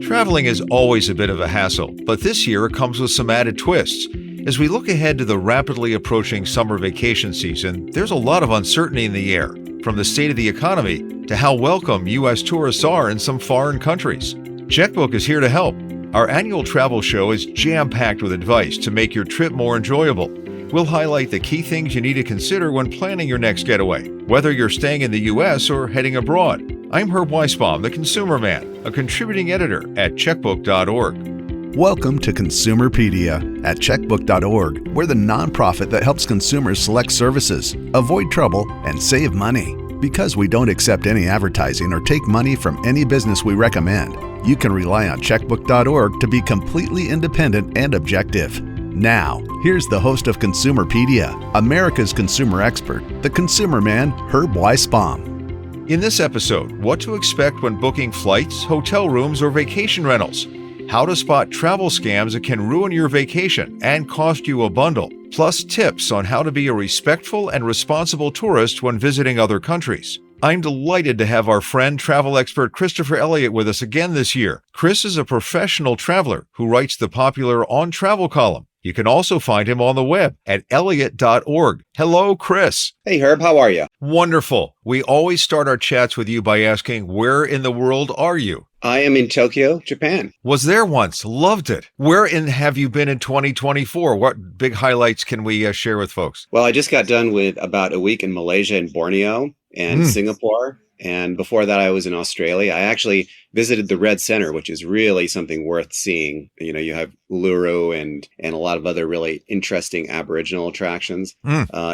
Traveling is always a bit of a hassle, but this year it comes with some added twists. As we look ahead to the rapidly approaching summer vacation season, there's a lot of uncertainty in the air, from the state of the economy to how welcome U.S. tourists are in some foreign countries. Checkbook is here to help. Our annual travel show is jam-packed with advice to make your trip more enjoyable. We'll highlight the key things you need to consider when planning your next getaway, whether you're staying in the U.S. or heading abroad. I'm Herb Weisbaum, the Consumer Man, a contributing editor at checkbook.org. Welcome to Consumerpedia at checkbook.org. We're the nonprofit that helps consumers select services, avoid trouble, and save money. Because we don't accept any advertising or take money from any business we recommend, you can rely on checkbook.org to be completely independent and objective. Now, here's the host of Consumerpedia, America's consumer expert, the Consumer Man, Herb Weisbaum. In this episode, what to expect when booking flights, hotel rooms, or vacation rentals. How to spot travel scams that can ruin your vacation and cost you a bundle. Plus tips on how to be a respectful and responsible tourist when visiting other countries. I'm delighted to have our friend, travel expert Christopher Elliott with us again this year. Chris is a professional traveler who writes the popular On Travel column. You can also find him on the web at elliott.org. Hello, Chris. Hey, Herb, how are you? Wonderful. We always start our chats with you by asking, where in the world are you? I am in Tokyo, Japan. Was there once. Loved it. Where have you been in 2024? What big highlights can we share with folks? Well, I just got done with about a week in Malaysia and Borneo and Singapore. And before that, I was in Australia. I actually visited the Red Center, which is really something worth seeing. You know, you have Uluru and a lot of other really interesting Aboriginal attractions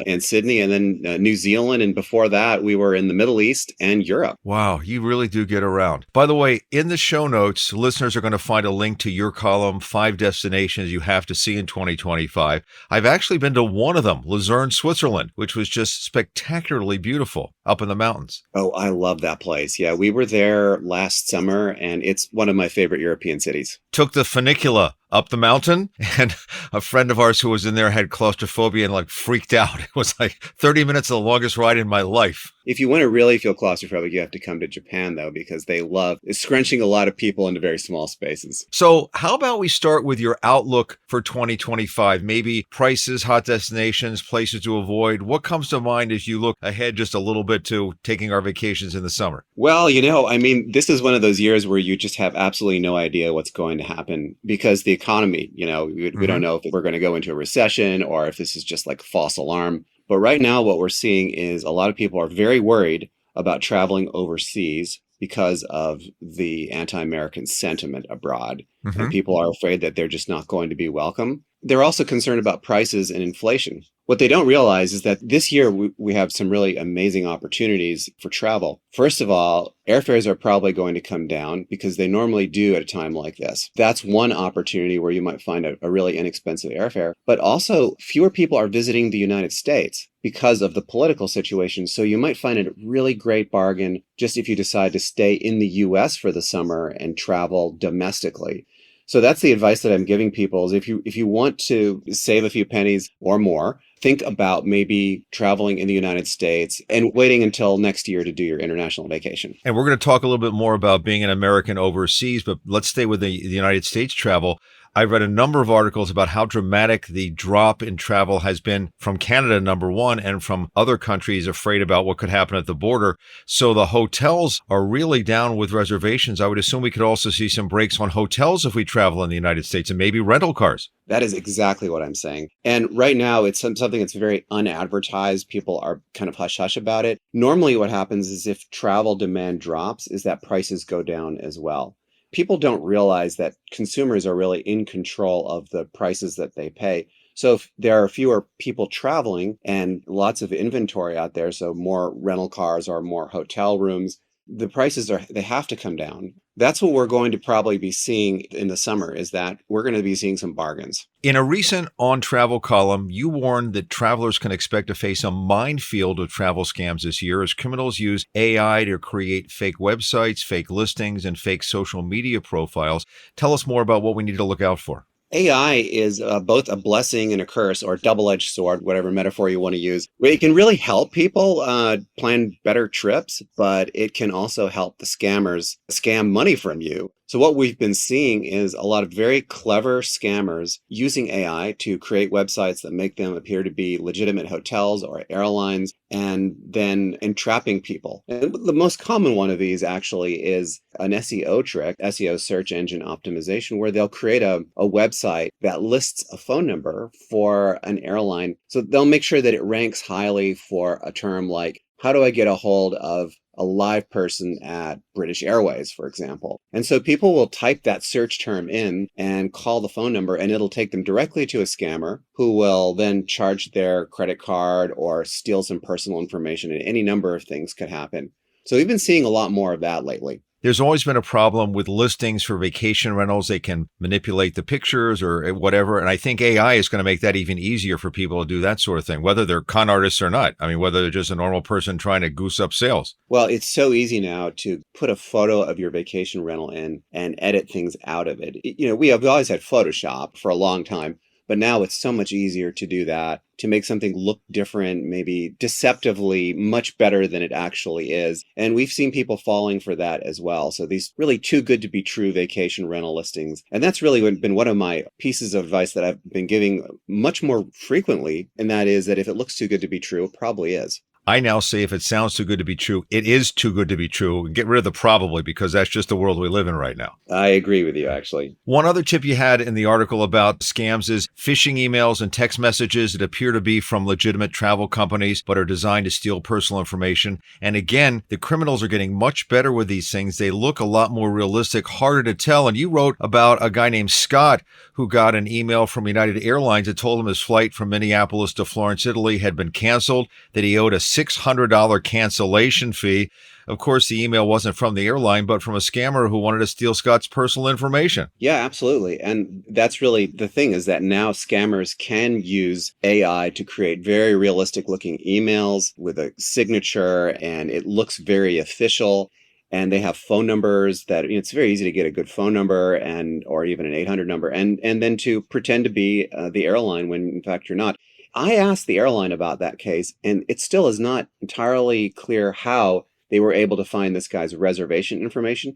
in Sydney, and then New Zealand. And before that, we were in the Middle East and Europe. Wow, you really do get around. By the way, in the show notes, listeners are going to find a link to your column, 5 destinations you have to see in 2025. I've actually been to one of them, Luzerne, Switzerland, which was just spectacularly beautiful up in the mountains. Oh, I love that place. Yeah, we were there last summer, and it's one of my favorite European cities. Took the funicula up the mountain, and a friend of ours who was in there had claustrophobia and freaked out. It was 30 minutes of the longest ride in my life. If you want to really feel claustrophobic, you have to come to Japan, though, because they love scrunching a lot of people into very small spaces. So how about we start with your outlook for 2025? Maybe prices, hot destinations, places to avoid. What comes to mind as you look ahead just a little bit to taking our vacations in the summer? Well, this is one of those years where you just have absolutely no idea what's going to happen because the economy, we don't know if we're going to go into a recession or if this is just like a false alarm. But right now, what we're seeing is a lot of people are very worried about traveling overseas because of the anti-American sentiment abroad. And people are afraid that they're just not going to be welcome. They're also concerned about prices and inflation. What they don't realize is that this year we have some really amazing opportunities for travel. First of all, airfares are probably going to come down because they normally do at a time like this. That's one opportunity where you might find a really inexpensive airfare. But also, fewer people are visiting the United States because of the political situation. So you might find it a really great bargain just if you decide to stay in the U.S. for the summer and travel domestically. So that's the advice that I'm giving people is if you want to save a few pennies or more, think about maybe traveling in the United States and waiting until next year to do your international vacation. And we're going to talk a little bit more about being an American overseas, but let's stay with the United States travel. I've read a number of articles about how dramatic the drop in travel has been from Canada, number one, and from other countries afraid about what could happen at the border. So the hotels are really down with reservations. I would assume we could also see some breaks on hotels if we travel in the United States and maybe rental cars. That is exactly what I'm saying. And right now, it's something that's very unadvertised. People are kind of hush-hush about it. Normally, what happens is if travel demand drops, is that prices go down as well. People don't realize that consumers are really in control of the prices that they pay. So if there are fewer people traveling and lots of inventory out there, so more rental cars or more hotel rooms, the prices they have to come down. That's what we're going to probably be seeing in the summer, is that we're going to be seeing some bargains. In a recent On Travel column, you warned that travelers can expect to face a minefield of travel scams this year as criminals use AI to create fake websites, fake listings, and fake social media profiles. Tell us more about what we need to look out for. AI is both a blessing and a curse, or a double-edged sword, whatever metaphor you want to use. It can really help people plan better trips, but it can also help the scammers scam money from you. So what we've been seeing is a lot of very clever scammers using AI to create websites that make them appear to be legitimate hotels or airlines and then entrapping people. And the most common one of these actually is an SEO trick, SEO search engine optimization, where they'll create a website that lists a phone number for an airline. So they'll make sure that it ranks highly for a term like, how do I get a hold of a live person at British Airways, for example. And so people will type that search term in and call the phone number, and it'll take them directly to a scammer who will then charge their credit card or steal some personal information, and any number of things could happen. So we've been seeing a lot more of that lately. There's always been a problem with listings for vacation rentals. They can manipulate the pictures or whatever. And I think AI is going to make that even easier for people to do that sort of thing, whether they're con artists or not. I mean, whether they're just a normal person trying to goose up sales. Well, it's so easy now to put a photo of your vacation rental in and edit things out of it. We have always had Photoshop for a long time, but now it's so much easier to do that, to make something look different, maybe deceptively much better than it actually is. And we've seen people falling for that as well. So these really too good to be true vacation rental listings. And that's really been one of my pieces of advice that I've been giving much more frequently. And that is that if it looks too good to be true, it probably is. I now say if it sounds too good to be true, it is too good to be true. Get rid of the probably, because that's just the world we live in right now. I agree with you, actually. One other tip you had in the article about scams is phishing emails and text messages that appear to be from legitimate travel companies, but are designed to steal personal information. And again, the criminals are getting much better with these things. They look a lot more realistic, harder to tell. And you wrote about a guy named Scott who got an email from United Airlines that told him his flight from Minneapolis to Florence, Italy had been canceled, that he owed a $600 cancellation fee. Of course, the email wasn't from the airline, but from a scammer who wanted to steal Scott's personal information. Yeah, absolutely. And that's really the thing, is that now scammers can use AI to create very realistic looking emails with a signature, and it looks very official. And they have phone numbers that it's very easy to get a good phone number or even an 800 number and then to pretend to be the airline when in fact you're not. I asked the airline about that case, and it still is not entirely clear how they were able to find this guy's reservation information.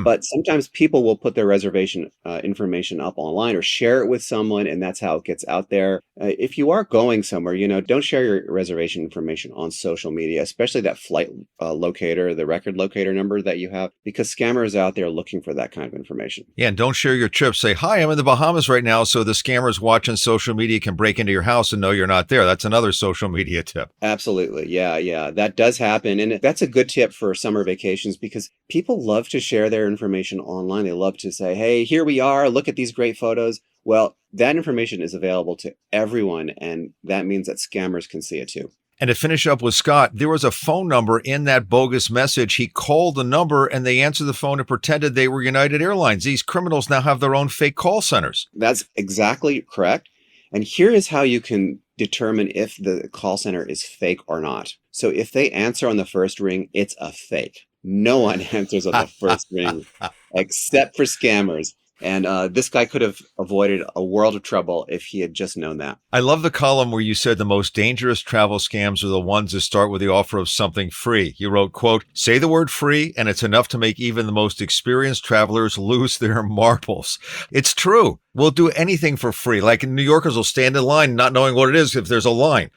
But sometimes people will put their reservation information up online or share it with someone, and that's how it gets out there. If you are going somewhere, don't share your reservation information on social media, especially that flight locator, the record locator number that you have, because scammers are out there looking for that kind of information. Yeah, and don't share your trip. Say, hi, I'm in the Bahamas right now, so the scammers watching social media can break into your house and know you're not there. That's another social media tip. Absolutely. Yeah. That does happen. And that's a good tip for summer vacations, because people love to share their information online. They love to say, hey, here we are. Look at these great photos. Well, that information is available to everyone, and that means that scammers can see it too. And to finish up with Scott, there was a phone number in that bogus message. He called the number and they answered the phone and pretended they were United Airlines. These criminals now have their own fake call centers. That's exactly correct. And here is how you can determine if the call center is fake or not. So if they answer on the first ring, it's a fake. No one answers on the first ring except for scammers. And this guy could have avoided a world of trouble if he had just known that. I love the column where you said the most dangerous travel scams are the ones that start with the offer of something free. You wrote, quote, say the word free and it's enough to make even the most experienced travelers lose their marbles. It's true. We'll do anything for free. Like New Yorkers will stand in line not knowing what it is if there's a line.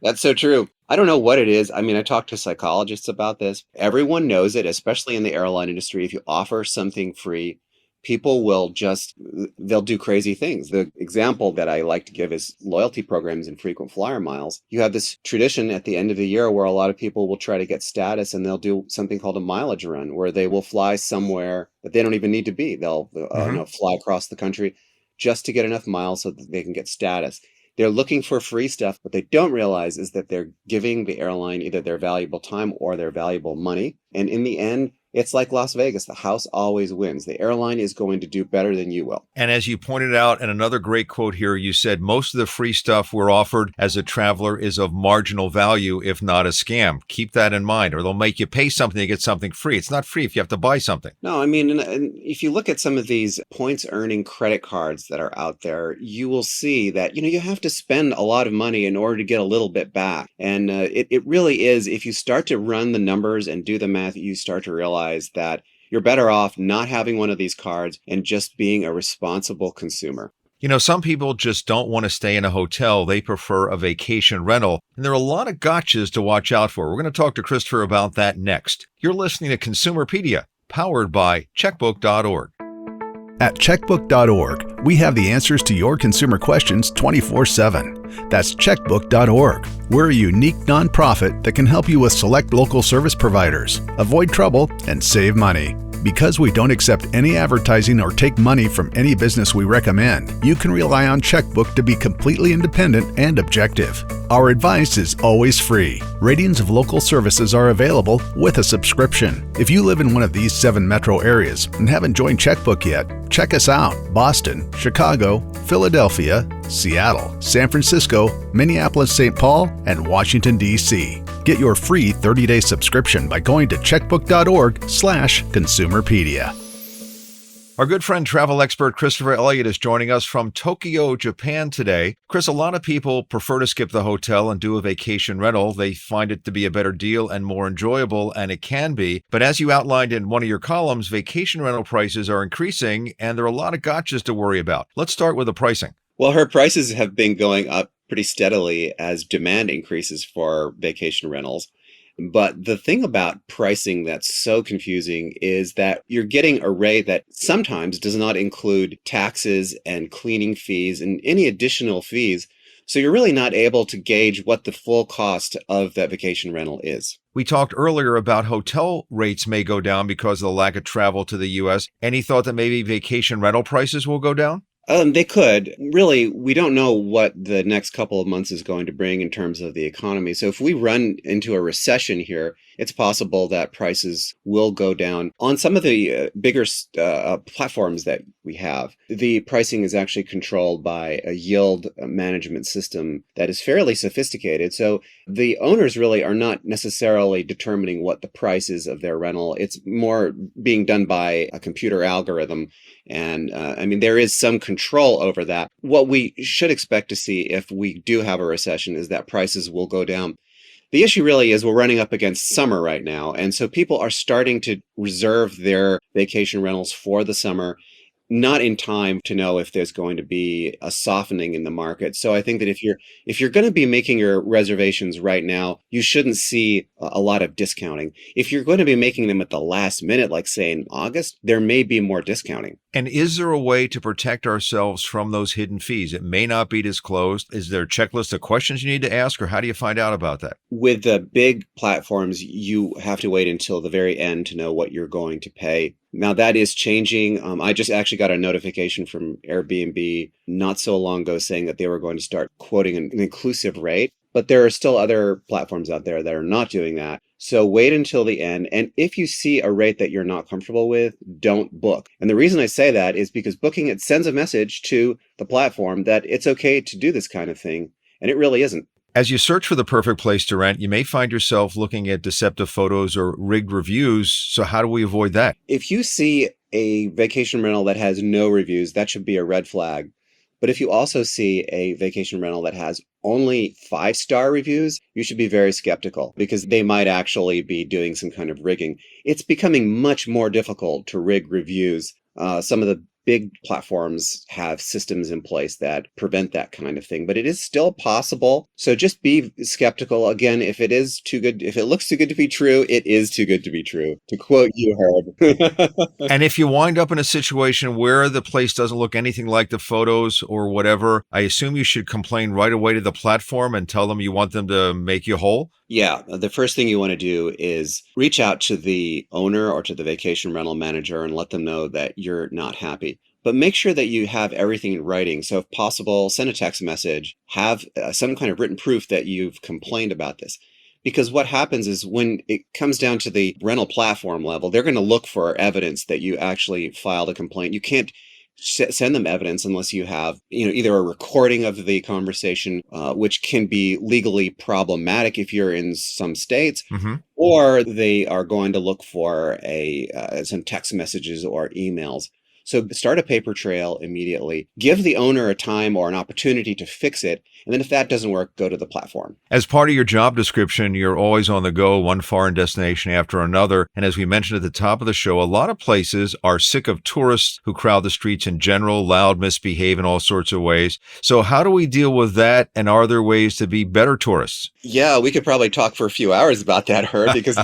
That's so true. I don't know what it is. I mean, I talked to psychologists about this. Everyone knows it, especially in the airline industry. If you offer something free, people they'll do crazy things. The example that I like to give is loyalty programs and frequent flyer miles. You have this tradition at the end of the year where a lot of people will try to get status, and they'll do something called a mileage run, where they will fly somewhere that they don't even need to be. They'll fly across the country just to get enough miles so that they can get status. They're looking for free stuff. What they don't realize is that they're giving the airline either their valuable time or their valuable money. And in the end, it's like Las Vegas. The house always wins. The airline is going to do better than you will. And as you pointed out, and another great quote here, you said most of the free stuff we're offered as a traveler is of marginal value, if not a scam. Keep that in mind, or they'll make you pay something to get something free. It's not free if you have to buy something. No, I mean, and if you look at some of these points earning credit cards that are out there, you will see that, you have to spend a lot of money in order to get a little bit back. And it really is, if you start to run the numbers and do the math, you start to realize that you're better off not having one of these cards and just being a responsible consumer. Some people just don't want to stay in a hotel. They prefer a vacation rental. And there are a lot of gotchas to watch out for. We're going to talk to Christopher about that next. You're listening to Consumerpedia, powered by checkbook.org. At checkbook.org, we have the answers to your consumer questions 24/7. That's checkbook.org. We're a unique nonprofit that can help you with select local service providers, avoid trouble, and save money. Because we don't accept any advertising or take money from any business we recommend, you can rely on Checkbook to be completely independent and objective. Our advice is always free. Ratings of local services are available with a subscription. If you live in one of these 7 metro areas and haven't joined Checkbook yet, check us out. Boston, Chicago, Philadelphia, Seattle, San Francisco, Minneapolis, St. Paul, and Washington, D.C. Get your free 30-day subscription by going to checkbook.org/Consumerpedia. Our good friend, travel expert Christopher Elliott is joining us from Tokyo, Japan today. Chris, a lot of people prefer to skip the hotel and do a vacation rental. They find it to be a better deal and more enjoyable, and it can be. But as you outlined in one of your columns, vacation rental prices are increasing, and there are a lot of gotchas to worry about. Let's start with the pricing. Well, her prices have been going up pretty steadily as demand increases for vacation rentals. But the thing about pricing that's so confusing is that you're getting a rate that sometimes does not include taxes and cleaning fees and any additional fees. So you're really not able to gauge what the full cost of that vacation rental is. We talked earlier about hotel rates may go down because of the lack of travel to the U.S. Any thought that maybe vacation rental prices will go down? They could. Really, we don't know what the next couple of months is going to bring in terms of the economy. So if we run into a recession here, it's possible that prices will go down. On some of the bigger platforms that we have, the pricing is actually controlled by a yield management system that is fairly sophisticated. So the owners really are not necessarily determining what the price is of their rental. It's more being done by a computer algorithm. And there is some control over that. What we should expect to see if we do have a recession is that prices will go down. The issue really is we're running up against summer right now. And so people are starting to reserve their vacation rentals for the summer, not in time to know if there's going to be a softening in the market. So I think that if you're going to be making your reservations right now, you shouldn't see a lot of discounting. If you're going to be making them at the last minute, like say in August, there may be more discounting. And is there a way to protect ourselves from those hidden fees? It may not be disclosed. Is there a checklist of questions you need to ask, or how do you find out about that? With the big platforms, you have to wait until the very end to know what you're going to pay. Now, that is changing. I just actually got a notification from Airbnb not so long ago saying that they were going to start quoting an inclusive rate. But there are still other platforms out there that are not doing that. So wait until the end. And if you see a rate that you're not comfortable with, don't book. And the reason I say that is because booking it sends a message to the platform that it's okay to do this kind of thing. And it really isn't. As you search for the perfect place to rent, you may find yourself looking at deceptive photos or rigged reviews. So how do we avoid that? If you see a vacation rental that has no reviews, that should be a red flag. But if you also see a vacation rental that has only 5-star reviews, you should be very skeptical because they might actually be doing some kind of rigging. It's becoming much more difficult to rig reviews. Some of the big platforms have systems in place that prevent that kind of thing, but it is still possible. So just be skeptical. Again, if it looks too good to be true, it is too good to be true, to quote you, Herb. And if you wind up in a situation where the place doesn't look anything like the photos or whatever, I assume you should complain right away to the platform and tell them you want them to make you whole? Yeah, the first thing you want to do is reach out to the owner or to the vacation rental manager and let them know that you're not happy. But make sure that you have everything in writing. So if possible, send a text message, have some kind of written proof that you've complained about this. Because what happens is when it comes down to the rental platform level, they're going to look for evidence that you actually filed a complaint. You can't send them evidence unless you have, either a recording of the conversation, which can be legally problematic if you're in some states, or they are going to look for some text messages or emails. So start a paper trail immediately. Give the owner a time or an opportunity to fix it. And then if that doesn't work, go to the platform. As part of your job description, you're always on the go, one foreign destination after another. And as we mentioned at the top of the show, a lot of places are sick of tourists who crowd the streets in general, loud, misbehave in all sorts of ways. So how do we deal with that? And are there ways to be better tourists? Yeah, we could probably talk for a few hours about that, Herb, because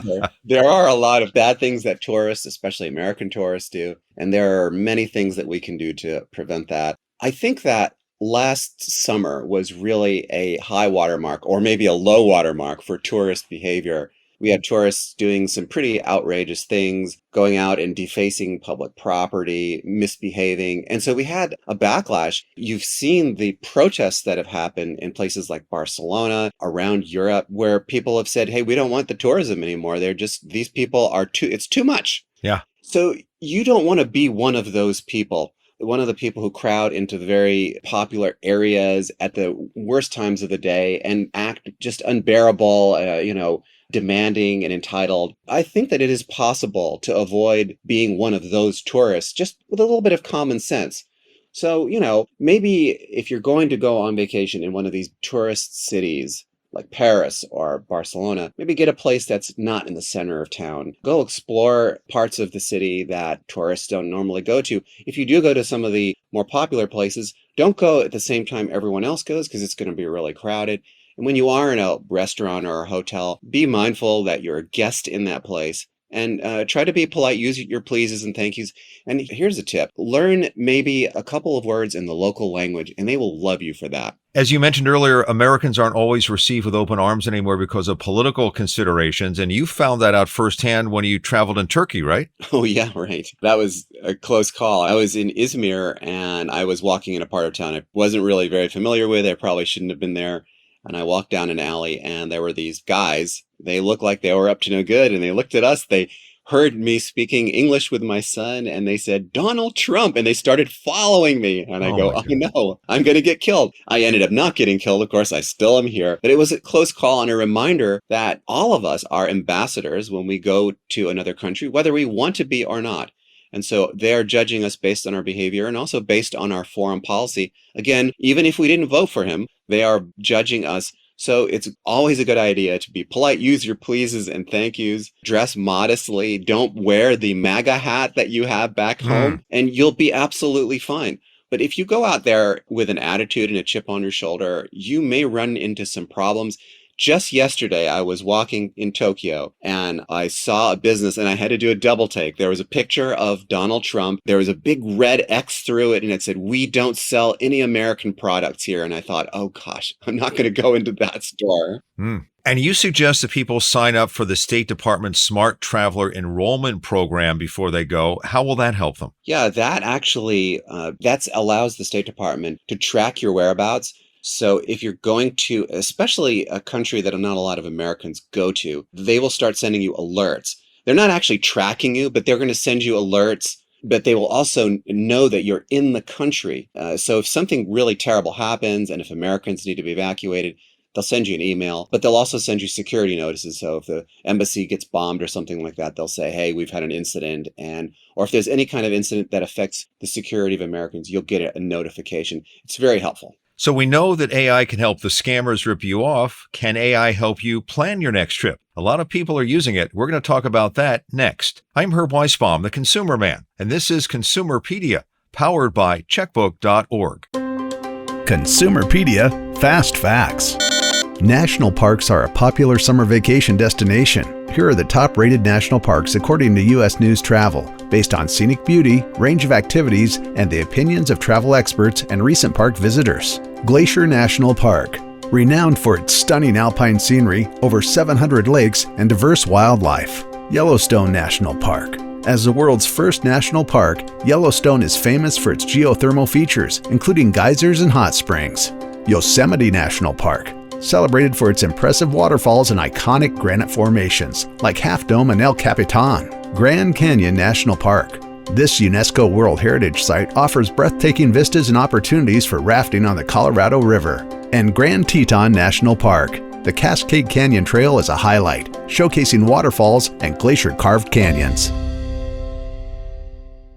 there are a lot of bad things that tourists, especially American tourists, do. And there are many things that we can do to prevent that. I think that last summer was really a high watermark, or maybe a low watermark for tourist behavior. We had tourists doing some pretty outrageous things, going out and defacing public property, misbehaving. And so we had a backlash. You've seen the protests that have happened in places like Barcelona, around Europe, where people have said, hey, we don't want the tourism anymore. These people are it's too much. Yeah. So you don't want to be one of those people. One of the people who crowd into very popular areas at the worst times of the day and act just unbearable, demanding and entitled. I think that it is possible to avoid being one of those tourists just with a little bit of common sense. So, maybe if you're going to go on vacation in one of these tourist cities, like Paris or Barcelona, maybe get a place that's not in the center of town. Go explore parts of the city that tourists don't normally go to. If you do go to some of the more popular places, don't go at the same time everyone else goes because it's going to be really crowded. And when you are in a restaurant or a hotel, be mindful that you're a guest in that place. And try to be polite, use your pleases and thank yous. And here's a tip. Learn maybe a couple of words in the local language, and they will love you for that. As you mentioned earlier, Americans aren't always received with open arms anymore because of political considerations. And you found that out firsthand when you traveled in Turkey, right? Oh, yeah, right. That was a close call. I was in Izmir, and I was walking in a part of town I wasn't really very familiar with. I probably shouldn't have been there. And I walked down an alley, and there were these guys. They looked like they were up to no good, and they looked at us. They heard me speaking English with my son, and they said, Donald Trump, and they started following me. And I go, oh no, I'm going to get killed. I ended up not getting killed. Of course, I still am here. But it was a close call and a reminder that all of us are ambassadors when we go to another country, whether we want to be or not. And so they're judging us based on our behavior and also based on our foreign policy. Again, even if we didn't vote for him, they are judging us. So it's always a good idea to be polite, use your pleases and thank yous, dress modestly, don't wear the MAGA hat that you have back home, and you'll be absolutely fine. But if you go out there with an attitude and a chip on your shoulder, you may run into some problems. Just yesterday, I was walking in Tokyo and I saw a business and I had to do a double take. There was a picture of Donald Trump. There was a big red X through it and it said, we don't sell any American products here. And I thought, oh gosh, I'm not going to go into that store. And you suggest that people sign up for the State Department's Smart Traveler Enrollment Program before they go. How will that help them? Yeah, that actually, that allows the State Department to track your whereabouts. So if you're going to, especially a country that not a lot of Americans go to, they will start sending you alerts. They're not actually tracking you, but they're going to send you alerts, but they will also know that you're in the country. So if something really terrible happens and if Americans need to be evacuated, they'll send you an email, but they'll also send you security notices. So if the embassy gets bombed or something like that, they'll say, hey, we've had an incident. Or if there's any kind of incident that affects the security of Americans, you'll get a notification. It's very helpful. So we know that AI can help the scammers rip you off. Can AI help you plan your next trip? A lot of people are using it. We're going to talk about that next. I'm Herb Weisbaum, the Consumer Man, and this is Consumerpedia, powered by checkbook.org. Consumerpedia Fast Facts. National parks are a popular summer vacation destination. Here are the top-rated national parks according to U.S. News Travel, based on scenic beauty, range of activities, and the opinions of travel experts and recent park visitors. Glacier National Park. Renowned for its stunning alpine scenery, over 700 lakes, and diverse wildlife. Yellowstone National Park. As the world's first national park, Yellowstone is famous for its geothermal features, including geysers and hot springs. Yosemite National Park. Celebrated for its impressive waterfalls and iconic granite formations, like Half Dome and El Capitan. Grand Canyon National Park. This UNESCO World Heritage Site offers breathtaking vistas and opportunities for rafting on the Colorado River. And Grand Teton National Park. The Cascade Canyon Trail is a highlight, showcasing waterfalls and glacier-carved canyons.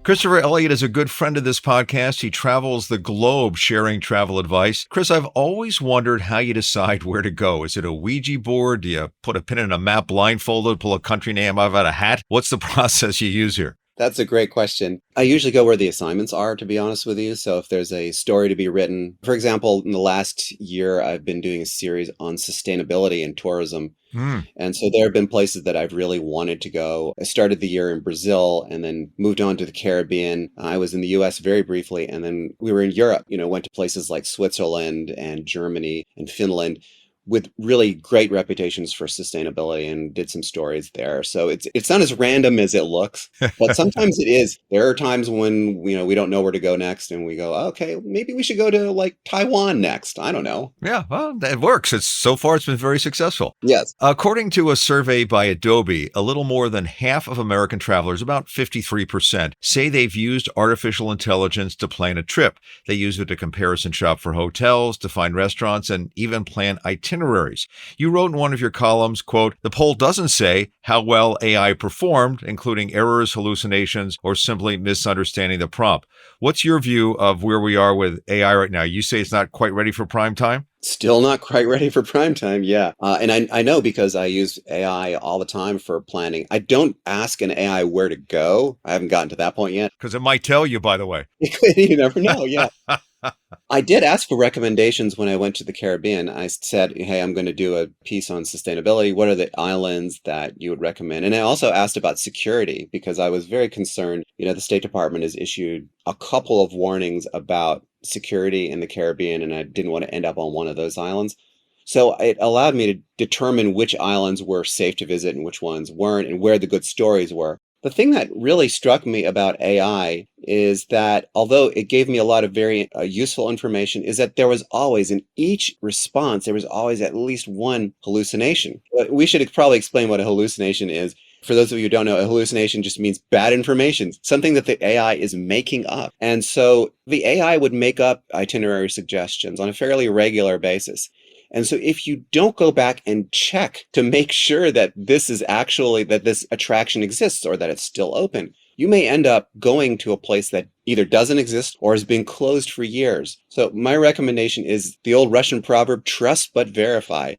Christopher Elliott is a good friend of this podcast. He travels the globe sharing travel advice. Chris, I've always wondered how you decide where to go. Is it a Ouija board? Do you put a pin in a map blindfolded, pull a country name out of a hat? What's the process you use here? That's a great question. I usually go where the assignments are, to be honest with you. So if there's a story to be written, for example, in the last year, I've been doing a series on sustainability and tourism. And so there have been places that I've really wanted to go. I started the year in Brazil and then moved on to the Caribbean. I was in the US very briefly, and then we were in Europe, went to places like Switzerland and Germany and Finland with really great reputations for sustainability, and did some stories there. So it's not as random as it looks, but sometimes it is. There are times when we don't know where to go next, and we go, okay, maybe we should go to like Taiwan next. I don't know. Yeah, well, that works. So far it's been very successful. Yes. According to a survey by Adobe, a little more than half of American travelers, about 53%, say they've used artificial intelligence to plan a trip. They use it to comparison shop for hotels, to find restaurants, and even plan itineraries. You wrote in one of your columns, quote, "The poll doesn't say how well AI performed, including errors, hallucinations, or simply misunderstanding the prompt." What's your view of where we are with AI right now? You say it's not quite ready for prime time? Still not quite ready for prime time, yeah. And I know because I use AI all the time for planning. I don't ask an AI where to go. I haven't gotten to that point yet. Because it might tell you, by the way. You never know, yeah. I did ask for recommendations when I went to the Caribbean. I said, hey, I'm going to do a piece on sustainability. What are the islands that you would recommend? And I also asked about security because I was very concerned. The State Department has issued a couple of warnings about security in the Caribbean, and I didn't want to end up on one of those islands. So it allowed me to determine which islands were safe to visit and which ones weren't, and where the good stories were. The thing that really struck me about AI is that although it gave me a lot of very useful information, is that there was always, in each response, there was always at least one hallucination. We should probably explain what a hallucination is. For those of you who don't know, a hallucination just means bad information, something that the AI is making up. And so the AI would make up itinerary suggestions on a fairly regular basis. And so if you don't go back and check to make sure that this attraction exists or that it's still open, you may end up going to a place that either doesn't exist or has been closed for years. So my recommendation is the old Russian proverb, trust but verify.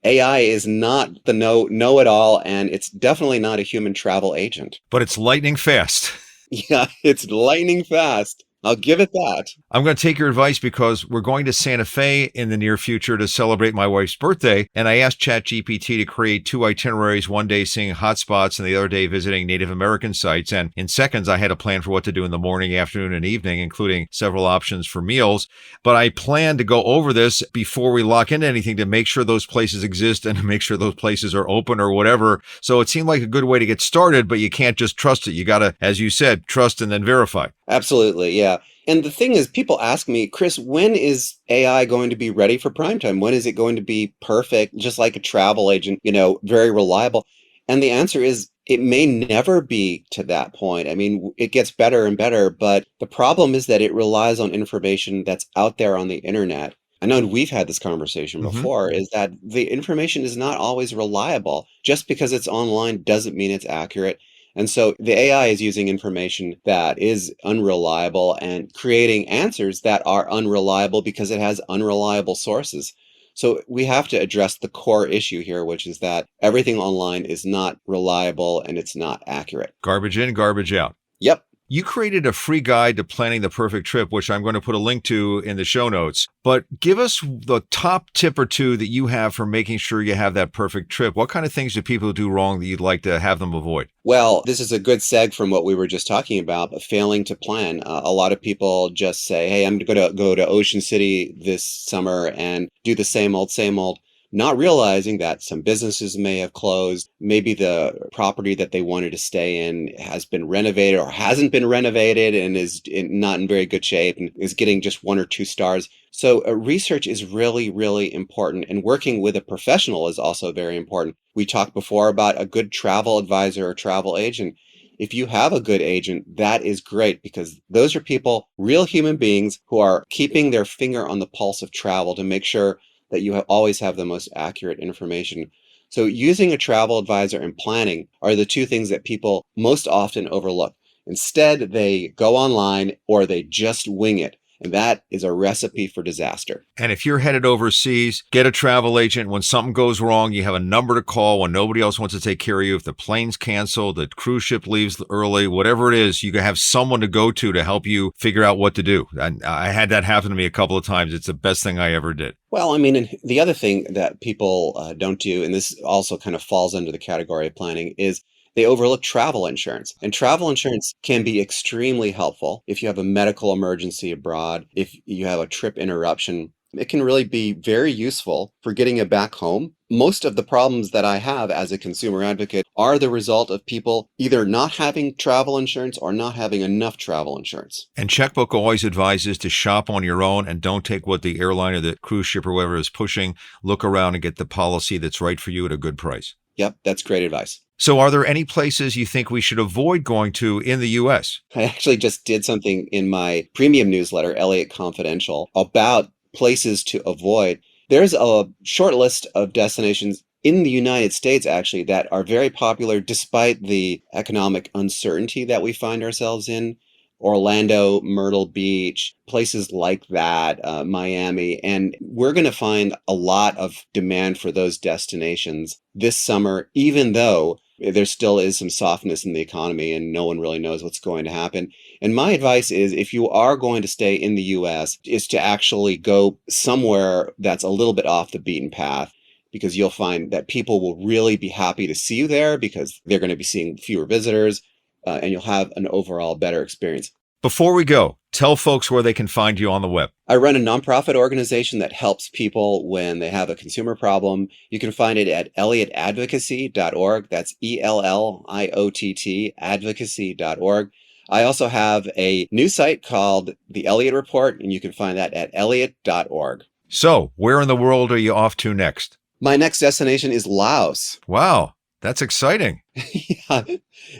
AI is not the know-it-all, and it's definitely not a human travel agent. But it's lightning fast. Yeah, it's lightning fast. I'll give it that. I'm going to take your advice because we're going to Santa Fe in the near future to celebrate my wife's birthday. And I asked ChatGPT to create 2 itineraries, one day seeing hot spots and the other day visiting Native American sites. And in seconds, I had a plan for what to do in the morning, afternoon, and evening, including several options for meals. But I plan to go over this before we lock into anything to make sure those places exist and to make sure those places are open or whatever. So it seemed like a good way to get started, but you can't just trust it. You got to, as you said, trust and then verify. Absolutely, yeah. And the thing is, people ask me, Chris, when is AI going to be ready for prime time? When is it going to be perfect, just like a travel agent, very reliable? And the answer is, it may never be to that point. I mean, it gets better and better, but the problem is that it relies on information that's out there on the internet. I know we've had this conversation before, is that the information is not always reliable. Just because it's online doesn't mean it's accurate. And so the AI is using information that is unreliable and creating answers that are unreliable because it has unreliable sources. So we have to address the core issue here, which is that everything online is not reliable and it's not accurate. Garbage in, garbage out. Yep. You created a free guide to planning the perfect trip, which I'm going to put a link to in the show notes. But give us the top tip or two that you have for making sure you have that perfect trip. What kind of things do people do wrong that you'd like to have them avoid? Well, this is a good seg from what we were just talking about, but failing to plan. A lot of people just say, hey, I'm going to go to Ocean City this summer and do the same old, not realizing that some businesses may have closed. Maybe the property that they wanted to stay in has been renovated or hasn't been renovated and is not in very good shape and is getting just 1 or 2 stars. So research is really, really important. And working with a professional is also very important. We talked before about a good travel advisor or travel agent. If you have a good agent, that is great because those are people, real human beings who are keeping their finger on the pulse of travel to make sure that you always have the most accurate information. So using a travel advisor and planning are the 2 things that people most often overlook. Instead, they go online or they just wing it. And that is a recipe for disaster. And if you're headed overseas, get a travel agent. When something goes wrong, you have a number to call when nobody else wants to take care of you. If the plane's canceled, the cruise ship leaves early, whatever it is, you can have someone to go to help you figure out what to do. And I had that happen to me a couple of times. It's the best thing I ever did. Well, I mean, and the other thing that people don't do, and this also kind of falls under the category of planning, is they overlook travel insurance. And travel insurance can be extremely helpful if you have a medical emergency abroad, if you have a trip interruption. It can really be very useful for getting you back home. Most of the problems that I have as a consumer advocate are the result of people either not having travel insurance or not having enough travel insurance. And Checkbook always advises to shop on your own and don't take what the airline or the cruise ship or whatever is pushing. Look around and get the policy that's right for you at a good price. Yep, that's great advice. So are there any places you think we should avoid going to in the U.S.? I actually just did something in my premium newsletter, Elliott Confidential, about places to avoid. There's a short list of destinations in the United States, actually, that are very popular despite the economic uncertainty that we find ourselves in. Orlando, Myrtle Beach, places like that, Miami. And we're going to find a lot of demand for those destinations this summer, even though there still is some softness in the economy and no one really knows what's going to happen. And my advice is, if you are going to stay in the US, is to actually go somewhere that's a little bit off the beaten path, because you'll find that people will really be happy to see you there because they're going to be seeing fewer visitors. And you'll have an overall better experience. Before we go, tell folks where they can find you on the web. I run a nonprofit organization that helps people when they have a consumer problem. You can find it at elliottadvocacy.org. That's ELLIOTT, advocacy.org. I also have a new site called The Elliott Report, and you can find that at elliott.org. So, where in the world are you off to next? My next destination is Laos. Wow, that's exciting.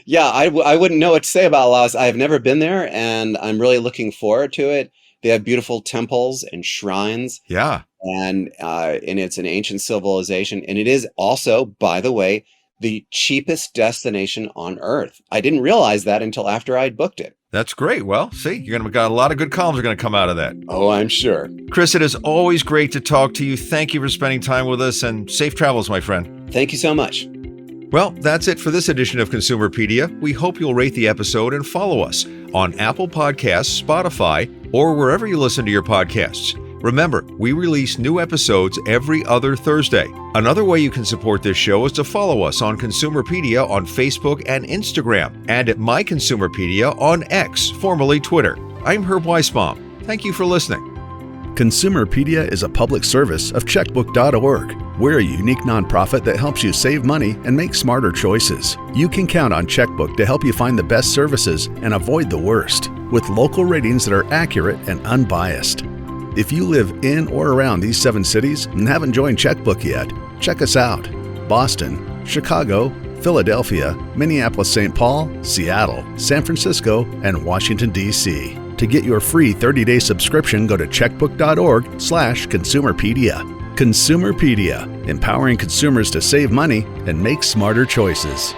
Yeah, I wouldn't know what to say about Laos. I've never been there, and I'm really looking forward to it. They have beautiful temples and shrines. Yeah. And it's an ancient civilization. And it is also, by the way, the cheapest destination on Earth. I didn't realize that until after I'd booked it. That's great. Well, see, you're going to got a lot of good columns are going to come out of that. Oh, I'm sure. Chris, it is always great to talk to you. Thank you for spending time with us, and safe travels, my friend. Thank you so much. Well, that's it for this edition of Consumerpedia. We hope you'll rate the episode and follow us on Apple Podcasts, Spotify, or wherever you listen to your podcasts. Remember, we release new episodes every other Thursday. Another way you can support this show is to follow us on Consumerpedia on Facebook and Instagram, and at My Consumerpedia on X, formerly Twitter. I'm Herb Weisbaum. Thank you for listening. Consumerpedia is a public service of Checkbook.org. We're a unique nonprofit that helps you save money and make smarter choices. You can count on Checkbook to help you find the best services and avoid the worst, with local ratings that are accurate and unbiased. If you live in or around these 7 cities and haven't joined Checkbook yet, check us out. Boston, Chicago, Philadelphia, Minneapolis-St. Paul, Seattle, San Francisco, and Washington, D.C. To get your free 30-day subscription, go to checkbook.org/Consumerpedia. Consumerpedia, empowering consumers to save money and make smarter choices.